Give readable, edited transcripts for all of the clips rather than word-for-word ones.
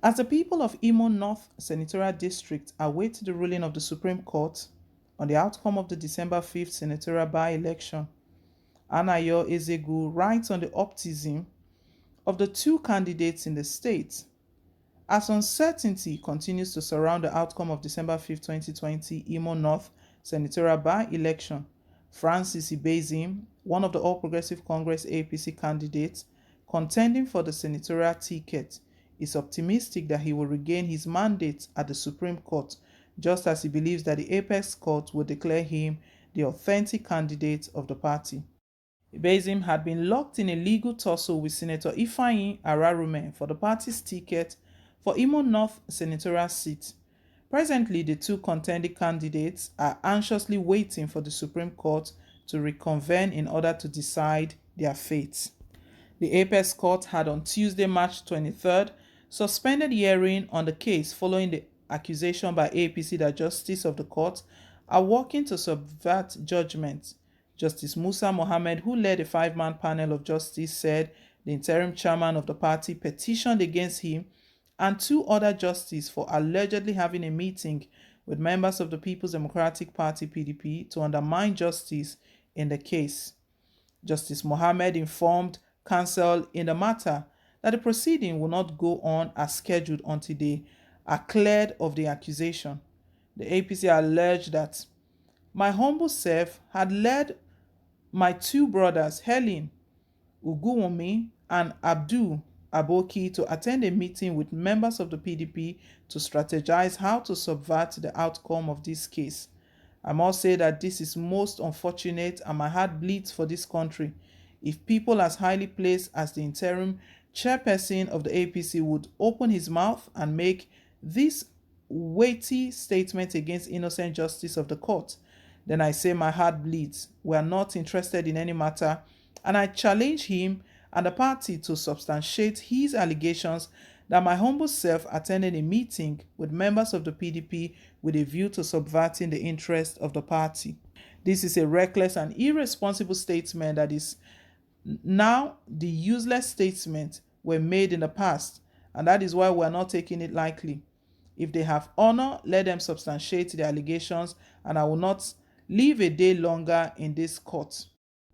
As the people of Imo North Senatorial District await the ruling of the Supreme Court on the outcome of the December 5th senatorial by-election, Anayo Ezegu writes on the optimism of the two candidates in the state. As uncertainty continues to surround the outcome of December 5th, 2020 Imo North senatorial by-election, Francis Ibezim, one of the All Progressive Congress APC candidates contending for the senatorial ticket, is optimistic that he will regain his mandate at the Supreme Court, just as he believes that the Apex Court will declare him the authentic candidate of the party. Ibezim had been locked in a legal tussle with Senator Ifeanyi Ararume for the party's ticket for Imo North senatorial seat. Presently, the two contending candidates are anxiously waiting for the Supreme Court to reconvene in order to decide their fate. The Apex Court had on Tuesday, March 23rd, suspended hearing on the case following the accusation by APC that justices of the court are working to subvert judgment. Justice Musa Mohammed, who led a five-man panel of justice, said the interim chairman of the party petitioned against him and two other justices for allegedly having a meeting with members of the People's Democratic Party (PDP) to undermine justice in the case. Justice Mohammed informed counsel in the matter that the proceeding will not go on as scheduled until they are cleared of the accusation. The APC alleged that my humble self had led my two brothers, Helen Uguwumi and Abdul Aboki, to attend a meeting with members of the PDP to strategize how to subvert the outcome of this case. I must say that this is most unfortunate and my heart bleeds for this country. If people as highly placed as the interim chairperson of the APC would open his mouth and make this weighty statement against innocent justice of the court, then I say my heart bleeds. We are not interested in any matter, and I challenge him and the party to substantiate his allegations that my humble self attended a meeting with members of the PDP with a view to subverting the interest of the party. This is a reckless and irresponsible statement that is now the useless statements were made in the past, and that is why we are not taking it lightly. If they have honor, let them substantiate the allegations, and I will not live a day longer in this court.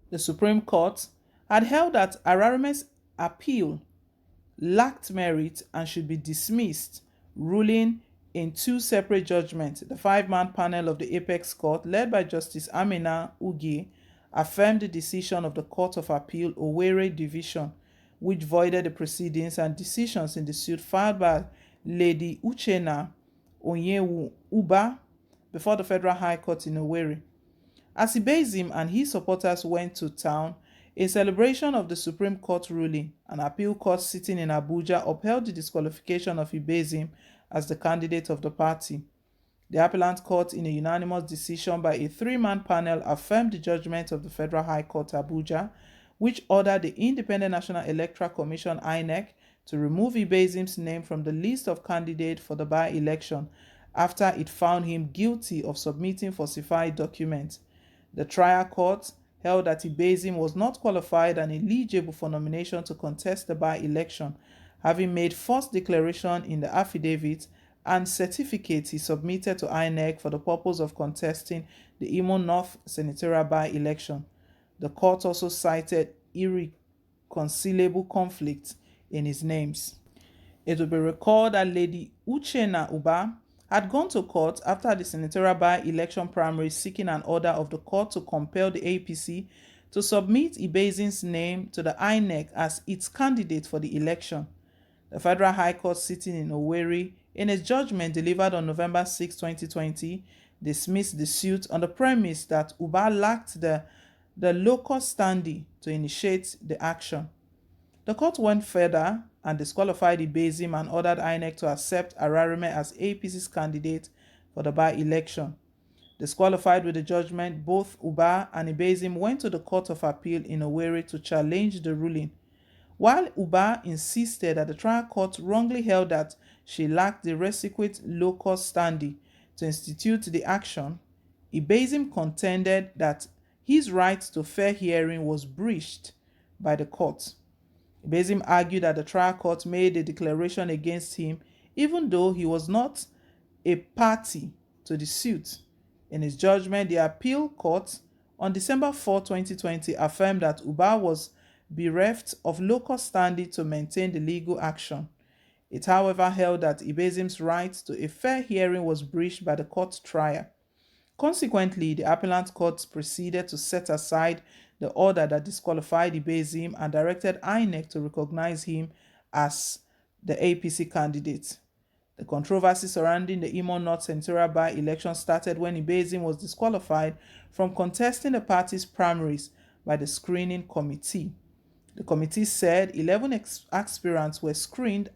The Supreme Court had held that Ararume's appeal lacked merit and should be dismissed, ruling in two separate judgments. The five-man panel of the Apex Court, led by Justice Amina Ugie, affirmed the decision of the Court of Appeal Owerri Division, which voided the proceedings and decisions in the suit filed by Lady Uchenna Onyewu Uba before the Federal High Court in Owerri. As Ibezim and his supporters went to town in celebration of the Supreme Court ruling, an appeal court sitting in Abuja upheld the disqualification of Ibezim as the candidate of the party. The appellant court, in a unanimous decision by a three-man panel, affirmed the judgment of the Federal High Court Abuja, which ordered the Independent National Electoral Commission (INEC) to remove Ibezim's name from the list of candidates for the by-election after it found him guilty of submitting falsified documents. The trial court held that Ibezim was not qualified and eligible for nomination to contest the by-election, having made false declaration in the affidavit and certificates he submitted to INEC for the purpose of contesting the Imo North senatorial by-election. The court also cited irreconcilable conflicts in his names. It will be recalled that Lady Uchenna Uba had gone to court after the senatorial by-election primary seeking an order of the court to compel the APC to submit Ibezim's name to the INEC as its candidate for the election. The Federal High Court sitting in Owerri, in its judgment delivered on November 6, 2020, dismissed the suit on the premise that Uba lacked the locus standi to initiate the action. The court went further and disqualified Ibezim and ordered INEC to accept Ararume as APC's candidate for the by-election. Disqualified with the judgment, both Uba and Ibezim went to the Court of Appeal in Owerri to challenge the ruling. While Uba insisted that the trial court wrongly held that she lacked the requisite locus standi to institute the action, Ibezim contended that his right to fair hearing was breached by the court. Ibezim argued that the trial court made a declaration against him even though he was not a party to the suit. In his judgment, the appeal court on December 4, 2020, affirmed that Ubah was bereft of local standing to maintain the legal action. It, however, held that Ibezim's right to a fair hearing was breached by the court trial. Consequently, the appellant court proceeded to set aside the order that disqualified Ibezim and directed INEC to recognize him as the APC candidate. The controversy surrounding the Imo North senatorial by-election started when Ibezim was disqualified from contesting the party's primaries by the screening committee. The committee said 11 aspirants were screened,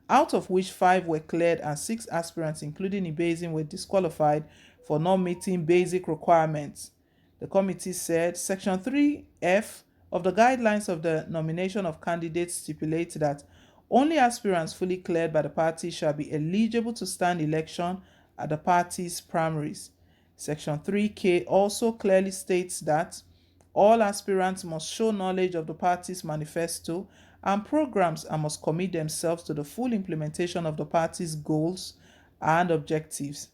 out of which 5 were cleared and 6 aspirants, including Ibezim, were disqualified for not meeting basic requirements. The committee said Section 3F of the guidelines of the nomination of candidates stipulates that only aspirants fully cleared by the party shall be eligible to stand election at the party's primaries. Section 3K also clearly states that all aspirants must show knowledge of the party's manifesto and programs and must commit themselves to the full implementation of the party's goals and objectives,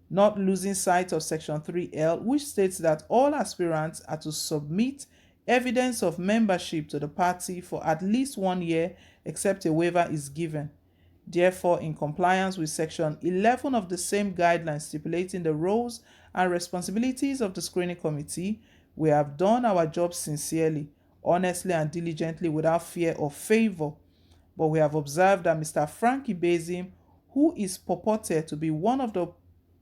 not losing sight of Section 3L, which states that all aspirants are to submit evidence of membership to the party for at least 1 year, except a waiver is given. Therefore, in compliance with Section 11 of the same guidelines stipulating the roles and responsibilities of the screening committee, we have done our job sincerely, honestly, and diligently without fear or favor. But we have observed that Mr. Frank Ibezim, who is purported to be one of the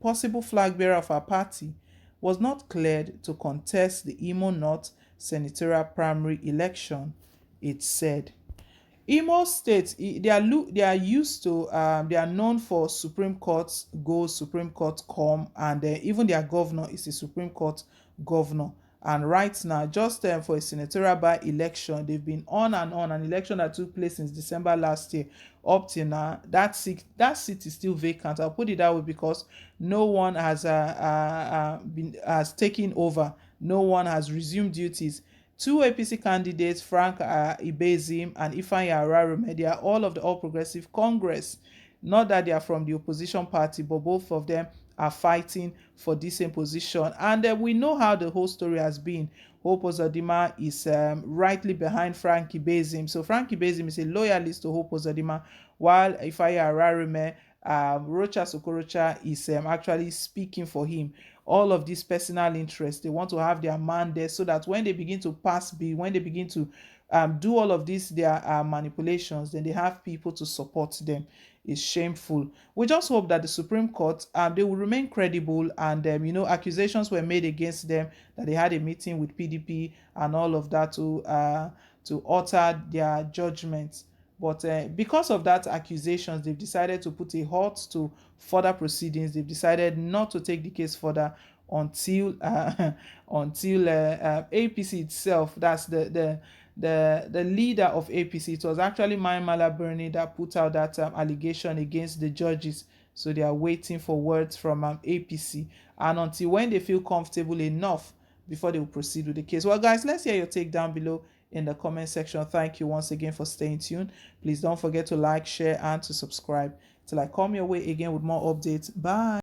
possible flag bearer of our party, was not cleared to contest the Imo North senatorial primary election, it said. Imo State, they are used to, they are known for Supreme Court go, Supreme Court come, and even their governor is a Supreme Court governor. And right now, just for a senatorial by-election, they've been on and on. An election that took place since December last year up till now, that seat is still vacant. I'll put it that way because no one has taken over. No one has resumed duties. 2 APC candidates, Frank Ibezim and Ifeanyi Ararume, they are all of the All Progressive Congress. Not that they are from the opposition party, but both of them are fighting for this same position. And we know how the whole story has been. Hope Uzodinma is rightly behind Frank Ibezim. So Frank Ibezim is a loyalist to Hope Uzodinma, while Ifeanyi Ararume, Rocha Sokorocha is actually speaking for him. All of this personal interest, they want to have their man there so that when they begin to pass bill, when they begin to do all of this, their manipulations, then they have people to support them. It's shameful. We just hope that the Supreme Court, they will remain credible, and accusations were made against them that they had a meeting with PDP and all of that to alter their judgments. But because of that accusations, they've decided to put a halt to further proceedings. They've decided not to take the case further until APC itself, that's the leader of APC. It was actually Mala Bernie that put out that allegation against the judges. So they are waiting for words from APC, and until when they feel comfortable enough before they will proceed with the case. Well, guys, let's hear your take down below in the comment section. Thank you once again for staying tuned. Please don't forget to like, share, and to subscribe till I come your way again with more updates. Bye.